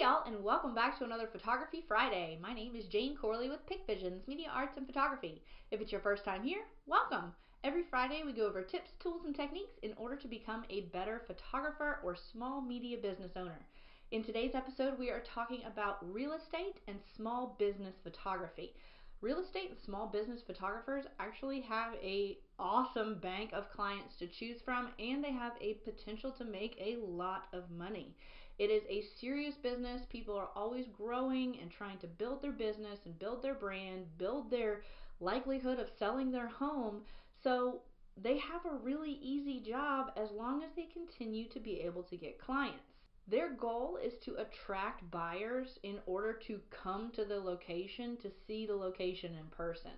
y'all, and welcome back to another Photography Friday. My name is Jane Corley with Pic Visions, Media Arts and Photography. If it's your first time here, welcome. Every Friday we go over tips, tools, and techniques in order to become a better photographer or small media business owner. In today's episode, we are talking about real estate and small business photography. Real estate and small business photographers actually have a awesome bank of clients to choose from, and they have a potential to make a lot of money. It is a serious business. People are always growing and trying to build their business and build their brand, build their likelihood of selling their home. So they have a really easy job as long as they continue to be able to get clients. Their goal is to attract buyers in order to come to the location to see the location in person.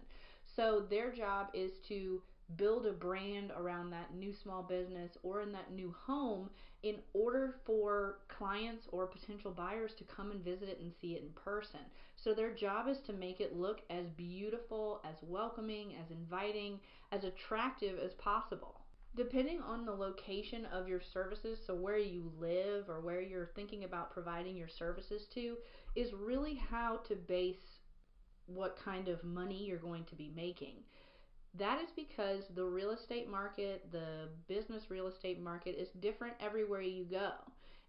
So their job is to build a brand around that new small business or in that new home in order for clients or potential buyers to come and visit it and see it in person. So their job is to make it look as beautiful, as welcoming, as inviting, as attractive as possible. Depending on the location of your services, so where you live or where you're thinking about providing your services to, is really how to base what kind of money you're going to be making. That is because the real estate market, the business real estate market, is different everywhere you go.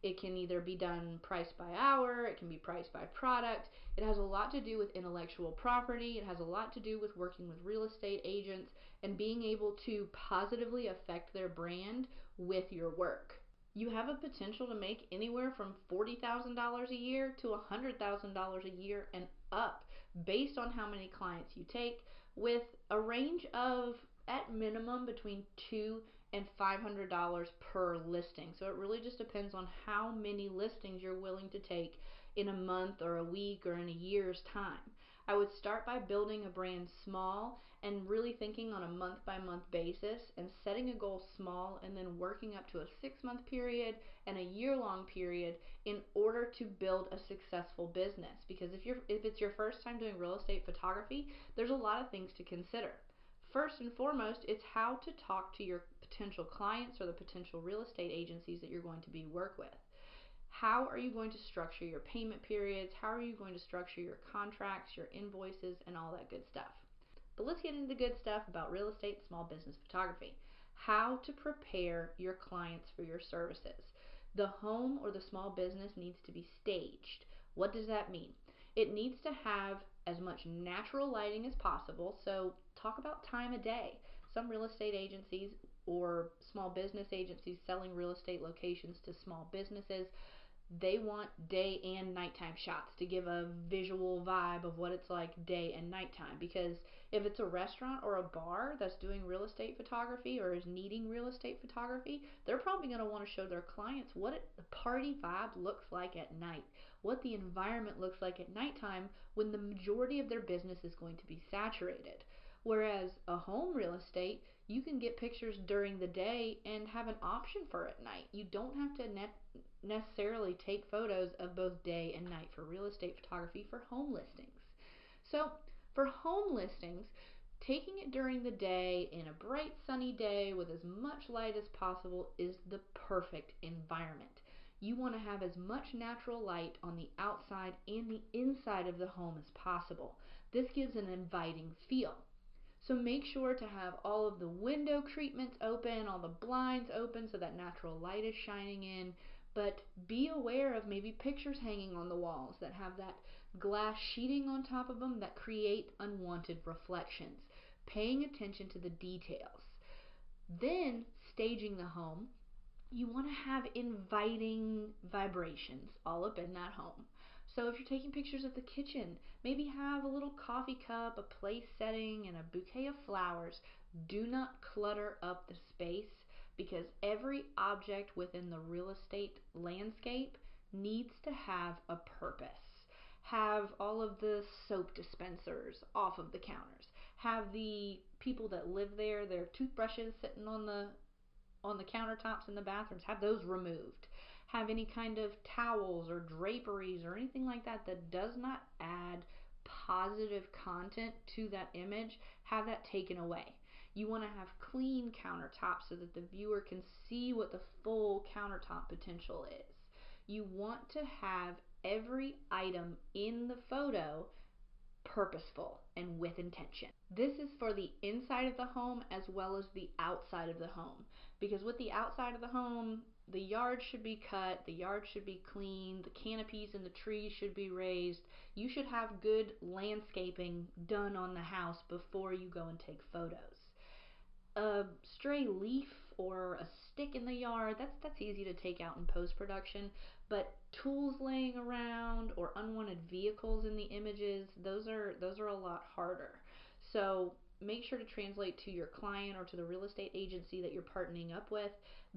It can either be done price by hour, it can be price by product. It has a lot to do with intellectual property. It has a lot to do with working with real estate agents and being able to positively affect their brand with your work. You have a potential to make anywhere from $40,000 a year to $100,000 a year and up based on how many clients you take, with a range of at minimum between $200 and $500 per listing. So it really just depends on how many listings you're willing to take in a month or a week or in a year's time. I would start by building a brand small and really thinking on a month-by-month basis and setting a goal small and then working up to a 6-month period and a year-long period in order to build a successful business. Because if it's your first time doing real estate photography, there's a lot of things to consider. First and foremost, it's how to talk to your potential clients or the potential real estate agencies that you're going to work with. How are you going to structure your payment periods? How are you going to structure your contracts, your invoices, and all that good stuff? But let's get into the good stuff about real estate and small business photography. How to prepare your clients for your services. The home or the small business needs to be staged. What does that mean? It needs to have as much natural lighting as possible. So talk about time of day. Some real estate agencies or small business agencies selling real estate locations to small businesses, they want day and nighttime shots to give a visual vibe of what it's like day and nighttime. Because if it's a restaurant or a bar that's doing real estate photography or is needing real estate photography, they're probably going to want to show their clients what the party vibe looks like at night, what the environment looks like at nighttime when the majority of their business is going to be saturated. Whereas a home real estate, you can get pictures during the day and have an option for at night. You don't have to necessarily take photos of both day and night for real estate photography for home listings. So for home listings, taking it during the day in a bright sunny day with as much light as possible is the perfect environment. You want to have as much natural light on the outside and the inside of the home as possible. This gives an inviting feel. So make sure to have all of the window treatments open, all the blinds open so that natural light is shining in. But be aware of maybe pictures hanging on the walls that have that glass sheeting on top of them that create unwanted reflections. Paying attention to the details. Then staging the home. You want to have inviting vibrations all up in that home. So if you're taking pictures of the kitchen, maybe have a little coffee cup, a place setting, and a bouquet of flowers. Do not clutter up the space because every object within the real estate landscape needs to have a purpose. Have all of the soap dispensers off of the counters. Have the people that live there, their toothbrushes sitting on the countertops in the bathrooms, have those removed. Have any kind of towels or draperies or anything like that that does not add positive content to that image, have that taken away. You want to have clean countertops so that the viewer can see what the full countertop potential is. You want to have every item in the photo purposeful and with intention. This is for the inside of the home as well as the outside of the home, because with the outside of the home, the yard should be cut, the yard should be clean, the canopies and the trees should be raised. You should have good landscaping done on the house before you go and take photos. A stray leaf or a stick in the yard, that's easy to take out in post-production, but tools laying around or unwanted vehicles in the images, those are a lot harder. So make sure to translate to your client or to the real estate agency that you're partnering up with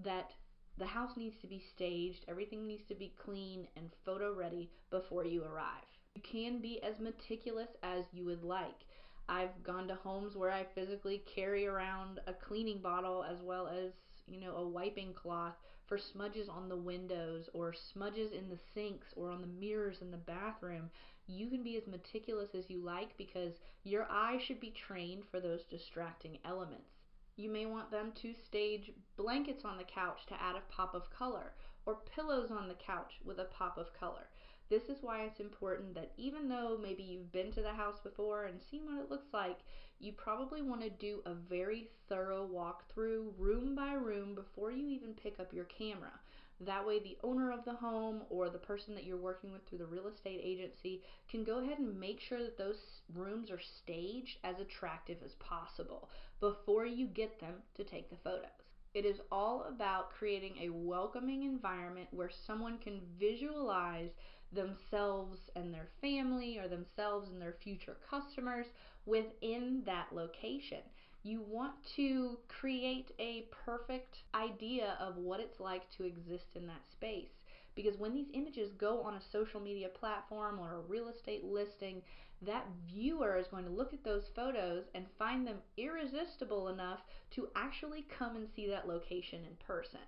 that the house needs to be staged, everything needs to be clean and photo ready before you arrive. You can be as meticulous as you would like. I've gone to homes where I physically carry around a cleaning bottle as well as, a wiping cloth for smudges on the windows or smudges in the sinks or on the mirrors in the bathroom. You can be as meticulous as you like because your eye should be trained for those distracting elements. You may want them to stage blankets on the couch to add a pop of color, or pillows on the couch with a pop of color. This is why it's important that even though maybe you've been to the house before and seen what it looks like, you probably want to do a very thorough walkthrough room by room before you even pick up your camera. That way the owner of the home or the person that you're working with through the real estate agency can go ahead and make sure that those rooms are staged as attractive as possible before you get them to take the photos. It is all about creating a welcoming environment where someone can visualize themselves and their family or themselves and their future customers within that location. You want to create a perfect idea of what it's like to exist in that space, because when these images go on a social media platform or a real estate listing, that viewer is going to look at those photos and find them irresistible enough to actually come and see that location in person.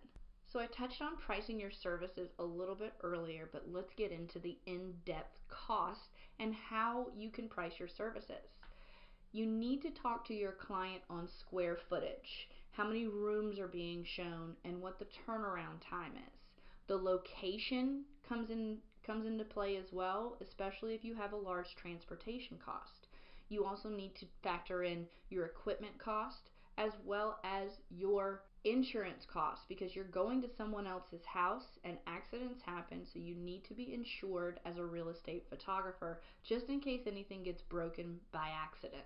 So I touched on pricing your services a little bit earlier, but let's get into the in-depth cost and how you can price your services. You need to talk to your client on square footage, how many rooms are being shown, and what the turnaround time is. The location comes into play as well, especially if you have a large transportation cost. You also need to factor in your equipment cost as well as your insurance costs, because you're going to someone else's house and accidents happen, so you need to be insured as a real estate photographer just in case anything gets broken by accident.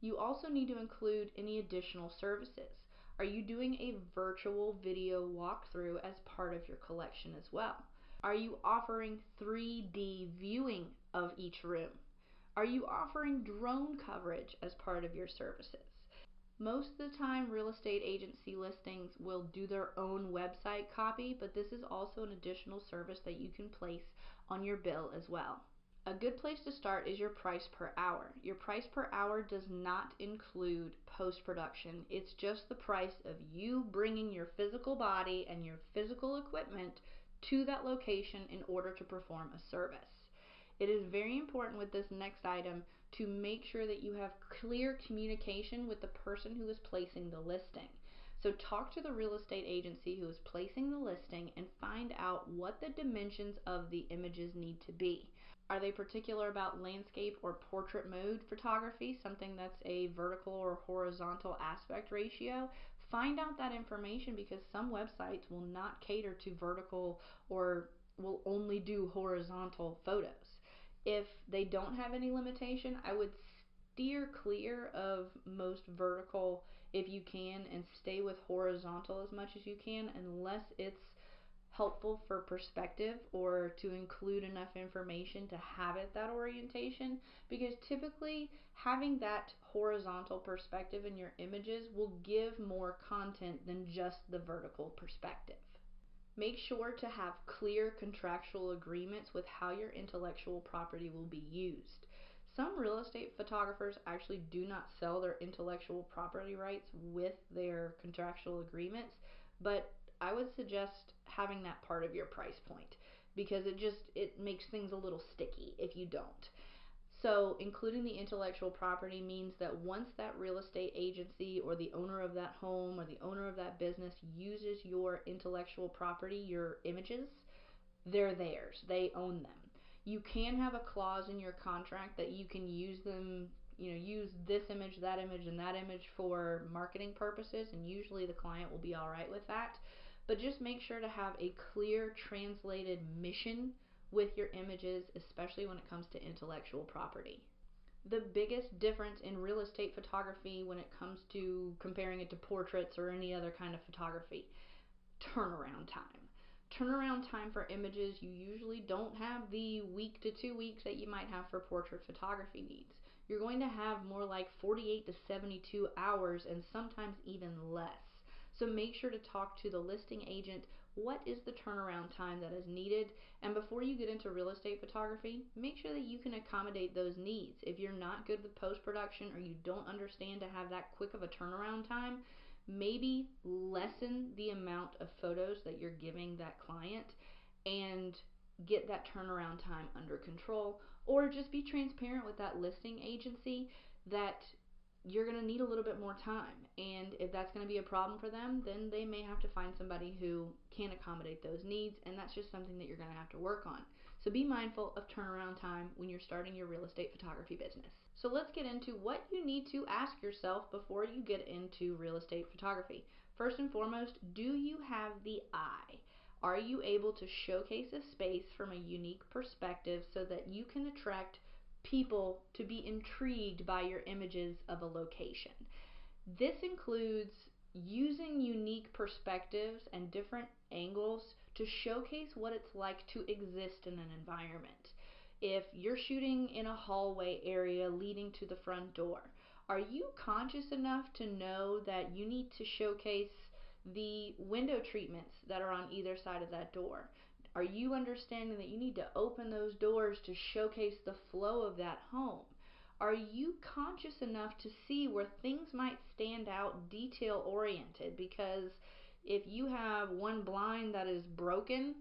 You also need to include any additional services. Are you doing a virtual video walkthrough as part of your collection as well? Are you offering 3D viewing of each room? Are you offering drone coverage as part of your services? Most of the time, real estate agency listings will do their own website copy, but this is also an additional service that you can place on your bill as well. A good place to start is your price per hour. Your price per hour does not include post-production. It's just the price of you bringing your physical body and your physical equipment to that location in order to perform a service. It is very important with this next item to make sure that you have clear communication with the person who is placing the listing. So talk to the real estate agency who is placing the listing and find out what the dimensions of the images need to be. Are they particular about landscape or portrait mode photography, something that's a vertical or horizontal aspect ratio? Find out that information, because some websites will not cater to vertical or will only do horizontal photos. If they don't have any limitation, I would steer clear of most vertical if you can, and stay with horizontal as much as you can, unless it's helpful for perspective or to include enough information to have it that orientation, because typically having that horizontal perspective in your images will give more content than just the vertical perspective. Make sure to have clear contractual agreements with how your intellectual property will be used. Some real estate photographers actually do not sell their intellectual property rights with their contractual agreements, but I would suggest having that part of your price point, because it makes things a little sticky if you don't. So including the intellectual property means that once that real estate agency or the owner of that home or the owner of that business uses your intellectual property, your images, they're theirs. They own them. You can have a clause in your contract that you can use them, use this image, that image, and that image for marketing purposes, and usually the client will be all right with that. But just make sure to have a clear translated mission with your images, especially when it comes to intellectual property. The biggest difference in real estate photography when it comes to comparing it to portraits or any other kind of photography: turnaround time. Turnaround time for images, you usually don't have the week to 2 weeks that you might have for portrait photography needs. You're going to have more like 48 to 72 hours and sometimes even less. So make sure to talk to the listing agent. What is the turnaround time that is needed? And before you get into real estate photography, make sure that you can accommodate those needs. If you're not good with post-production or you don't understand to have that quick of a turnaround time, maybe lessen the amount of photos that you're giving that client and get that turnaround time under control, or just be transparent with that listing agency that you're going to need a little bit more time, and if that's going to be a problem for them, then they may have to find somebody who can accommodate those needs, and that's just something that you're going to have to work on. So be mindful of turnaround time when you're starting your real estate photography business. So let's get into what you need to ask yourself before you get into real estate photography. First and foremost, do you have the eye? Are you able to showcase a space from a unique perspective so that you can attract people to be intrigued by your images of a location? This includes using unique perspectives and different angles to showcase what it's like to exist in an environment. If you're shooting in a hallway area leading to the front door, are you conscious enough to know that you need to showcase the window treatments that are on either side of that door? Are you understanding that you need to open those doors to showcase the flow of that home? Are you conscious enough to see where things might stand out detail oriented? Because if you have one blind that is broken,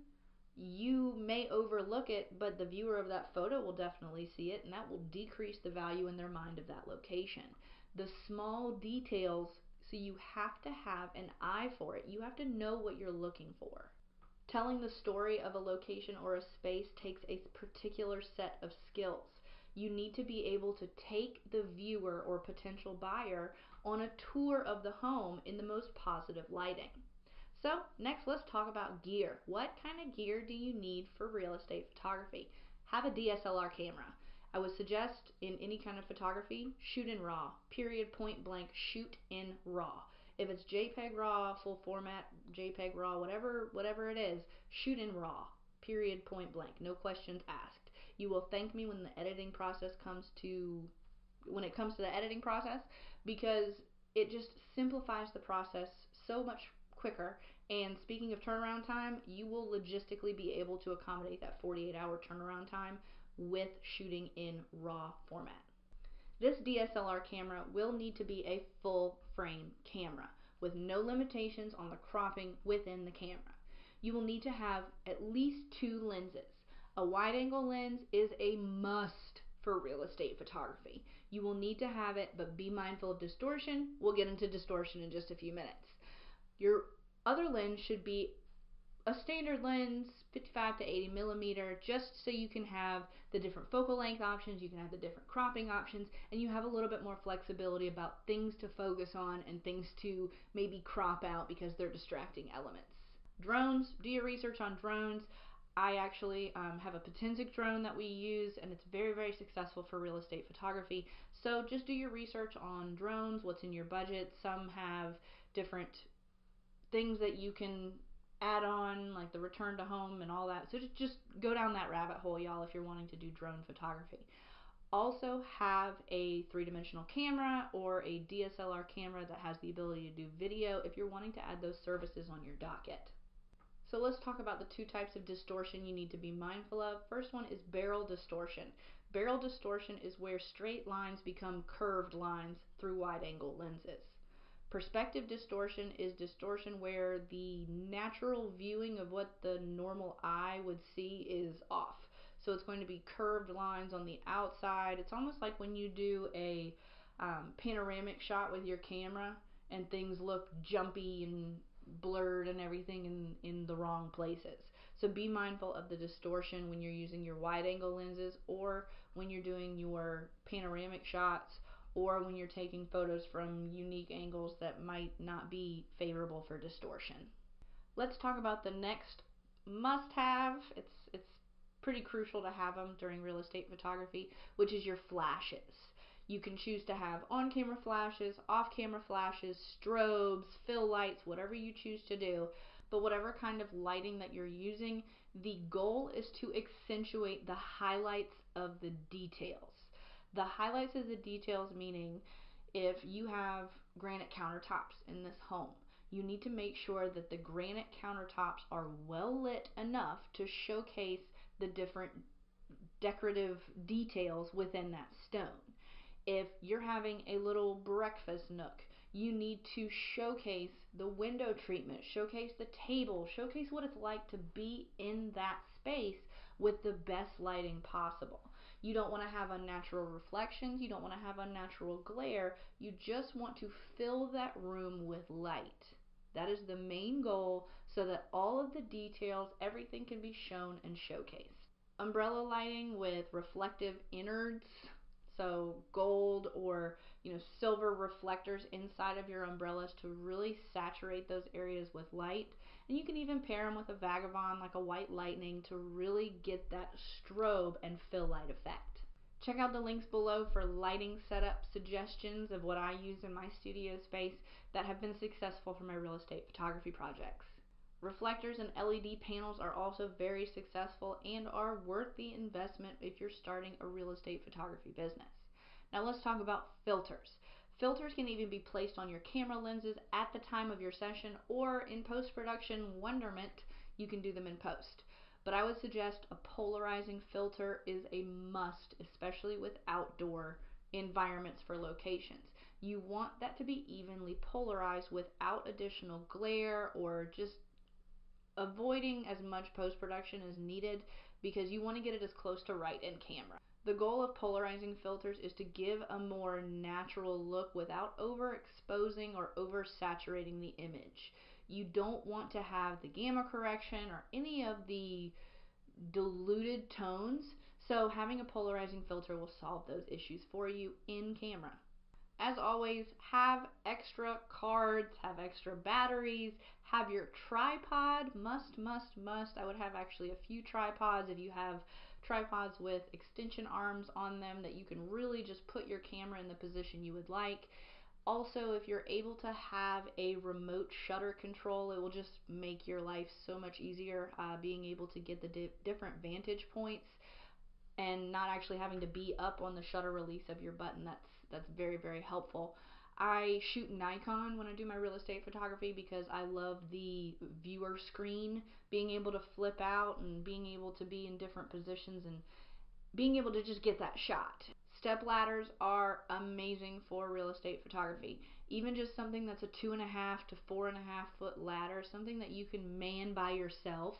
you may overlook it, but the viewer of that photo will definitely see it, and that will decrease the value in their mind of that location. The small details, so you have to have an eye for it. You have to know what you're looking for. Telling the story of a location or a space takes a particular set of skills. You need to be able to take the viewer or potential buyer on a tour of the home in the most positive lighting. So next, let's talk about gear. What kind of gear do you need for real estate photography? Have a DSLR camera. I would suggest in any kind of photography, shoot in RAW, period, point blank, shoot in RAW. If it's JPEG RAW, full format, JPEG RAW, whatever it is, shoot in RAW, period, point blank, no questions asked. You will thank me when the editing process comes to the editing process, because it just simplifies the process so much quicker. And speaking of turnaround time, you will logistically be able to accommodate that 48-hour turnaround time with shooting in RAW format. This DSLR camera will need to be a full frame camera with no limitations on the cropping within the camera. You will need to have at least 2 lenses. A wide angle lens is a must for real estate photography. You will need to have it, but be mindful of distortion. We'll get into distortion in just a few minutes. Your other lens should be a standard lens, 55 to 80 millimeter, just so you can have the different focal length options, you can have the different cropping options, and you have a little bit more flexibility about things to focus on and things to maybe crop out because they're distracting elements. Drones, do your research on drones. I actually have a Potensic drone that we use, and it's very, very successful for real estate photography. So just do your research on drones, what's in your budget. Some have different things that you can add on, like the return to home and all that. So just go down that rabbit hole, y'all, if you're wanting to do drone photography. Also have a 3-dimensional camera or a DSLR camera that has the ability to do video if you're wanting to add those services on your docket. So let's talk about the 2 types of distortion you need to be mindful of. First one is barrel distortion. Barrel distortion is where straight lines become curved lines through wide angle lenses. Perspective distortion is distortion where the natural viewing of what the normal eye would see is off. So it's going to be curved lines on the outside. It's almost like when you do a panoramic shot with your camera and things look jumpy and blurred and everything in the wrong places. So be mindful of the distortion when you're using your wide angle lenses, or when you're doing your panoramic shots, or when you're taking photos from unique angles that might not be favorable for distortion. Let's talk about the next must-have. It's pretty crucial to have them during real estate photography, which is your flashes. You can choose to have on-camera flashes, off-camera flashes, strobes, fill lights, whatever you choose to do. But whatever kind of lighting that you're using, the goal is to accentuate the highlights of the details. The highlights of the details meaning, if you have granite countertops in this home, you need to make sure that the granite countertops are well lit enough to showcase the different decorative details within that stone. If you're having a little breakfast nook, you need to showcase the window treatment, showcase the table, showcase what it's like to be in that space with the best lighting possible. You don't want to have unnatural reflections, you don't want to have unnatural glare, you just want to fill that room with light. That is the main goal, so that all of the details, everything can be shown and showcased. Umbrella lighting with reflective innards, so gold or silver reflectors inside of your umbrellas to really saturate those areas with light. And you can even pair them with a vagabond like a white lightning to really get that strobe and fill light effect. Check out the links below for lighting setup suggestions of what I use in my studio space that have been successful for my real estate photography projects. Reflectors and LED panels are also very successful and are worth the investment if you're starting a real estate photography business. Now let's talk about filters. Filters can even be placed on your camera lenses at the time of your session, or in post-production wonderment, you can do them in post. But I would suggest a polarizing filter is a must, especially with outdoor environments for locations. You want that to be evenly polarized without additional glare or just avoiding as much post-production as needed, because you want to get it as close to right in camera. The goal of polarizing filters is to give a more natural look without overexposing or oversaturating the image. You don't want to have the gamma correction or any of the diluted tones, so having a polarizing filter will solve those issues for you in camera. As always, have extra cards, have extra batteries, have your tripod, must. I would have actually a few tripods if you have tripods with extension arms on them that you can really just put your camera in the position you would like. Also, if you're able to have a remote shutter control, it will just make your life so much easier, being able to get the different vantage points and not actually having to be up on the shutter release of your button. That's very, very helpful. I shoot Nikon when I do my real estate photography because I love the viewer screen, being able to flip out and being able to be in different positions and being able to just get that shot. Step ladders are amazing for real estate photography. Even just something that's a 2.5 to 4.5 foot ladder, something that you can man by yourself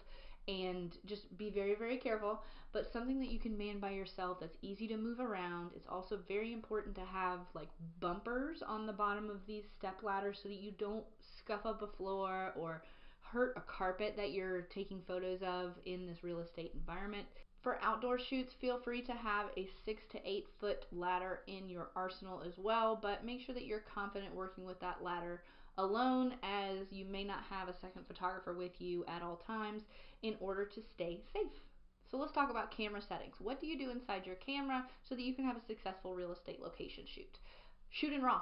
and just be very, very careful, but something that you can man by yourself that's easy to move around. It's also very important to have like bumpers on the bottom of these step ladders so that you don't scuff up a floor or hurt a carpet that you're taking photos of in this real estate environment. For outdoor shoots, feel free to have a 6 to 8 foot ladder in your arsenal as well, but make sure that you're confident working with that ladder alone, as you may not have a second photographer with you at all times in order to stay safe. So let's talk about camera settings. What do you do inside your camera so that you can have a successful real estate location shoot? Shoot in RAW.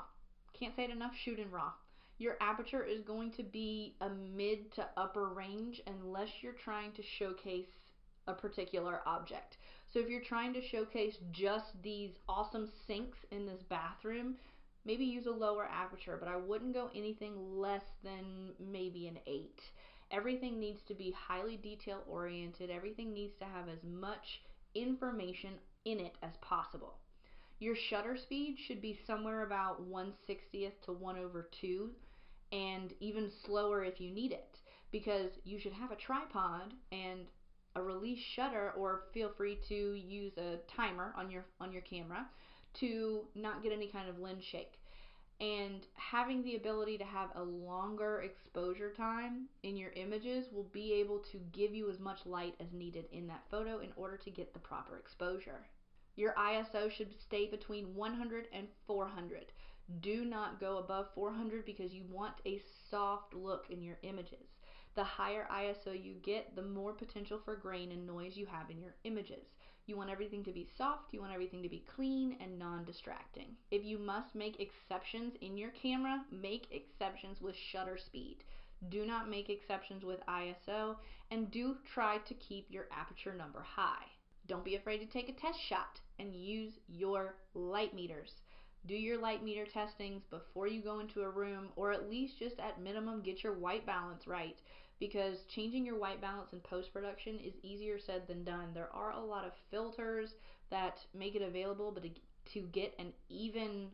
Can't say it enough, shoot in RAW. Your aperture is going to be a mid to upper range unless you're trying to showcase a particular object. So if you're trying to showcase just these awesome sinks in this bathroom, maybe use a lower aperture, but I wouldn't go anything less than maybe an 8. Everything needs to be highly detail oriented. Everything needs to have as much information in it as possible. Your shutter speed should be somewhere about 1/60th to 1/2, and even slower if you need it, because you should have a tripod and a release shutter, or feel free to use a timer on your camera to not get any kind of lens shake. And having the ability to have a longer exposure time in your images will be able to give you as much light as needed in that photo in order to get the proper exposure. Your ISO should stay between 100 and 400. Do not go above 400 because you want a soft look in your images. The higher ISO you get, the more potential for grain and noise you have in your images. You want everything to be soft, you want everything to be clean and non-distracting. If you must make exceptions in your camera, make exceptions with shutter speed. Do not make exceptions with ISO, and do try to keep your aperture number high. Don't be afraid to take a test shot and use your light meters. Do your light meter testings before you go into a room, or at least just at minimum get your white balance right, because changing your white balance in post-production is easier said than done. There are a lot of filters that make it available, but to get an even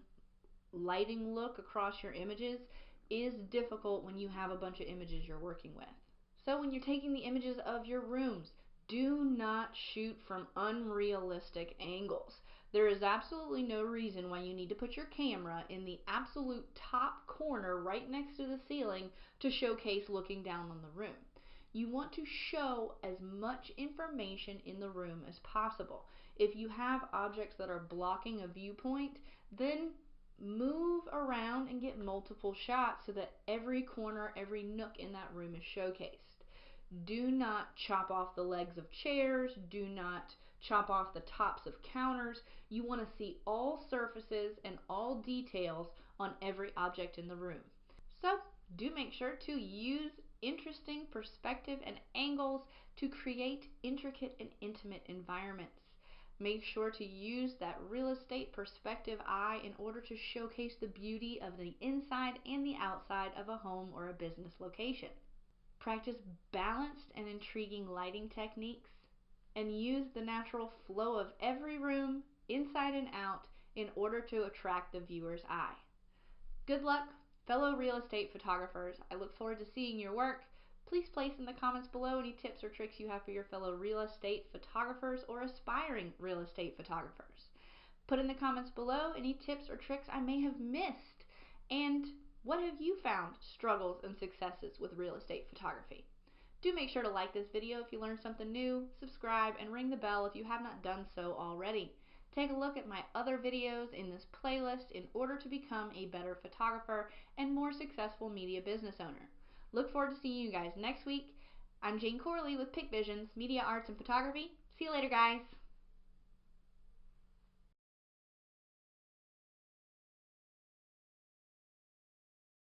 lighting look across your images is difficult when you have a bunch of images you're working with. So when you're taking the images of your rooms, do not shoot from unrealistic angles. There is absolutely no reason why you need to put your camera in the absolute top corner right next to the ceiling to showcase looking down on the room. You want to show as much information in the room as possible. If you have objects that are blocking a viewpoint, then move around and get multiple shots so that every corner, every nook in that room is showcased. Do not chop off the legs of chairs. Do not chop off the tops of counters. You want to see all surfaces and all details on every object in the room. So do make sure to use interesting perspective and angles to create intricate and intimate environments. Make sure to use that real estate perspective eye in order to showcase the beauty of the inside and the outside of a home or a business location. Practice balanced and intriguing lighting techniques, and use the natural flow of every room, inside and out, in order to attract the viewer's eye. Good luck, fellow real estate photographers. I look forward to seeing your work. Please place in the comments below any tips or tricks you have for your fellow real estate photographers or aspiring real estate photographers. Put in the comments below any tips or tricks I may have missed, and what have you found struggles and successes with real estate photography? Do make sure to like this video if you learned something new, subscribe, and ring the bell if you have not done so already. Take a look at my other videos in this playlist in order to become a better photographer and more successful media business owner. Look forward to seeing you guys next week. I'm Jane Corley with Pick Visions, Media Arts and Photography. See you later, guys.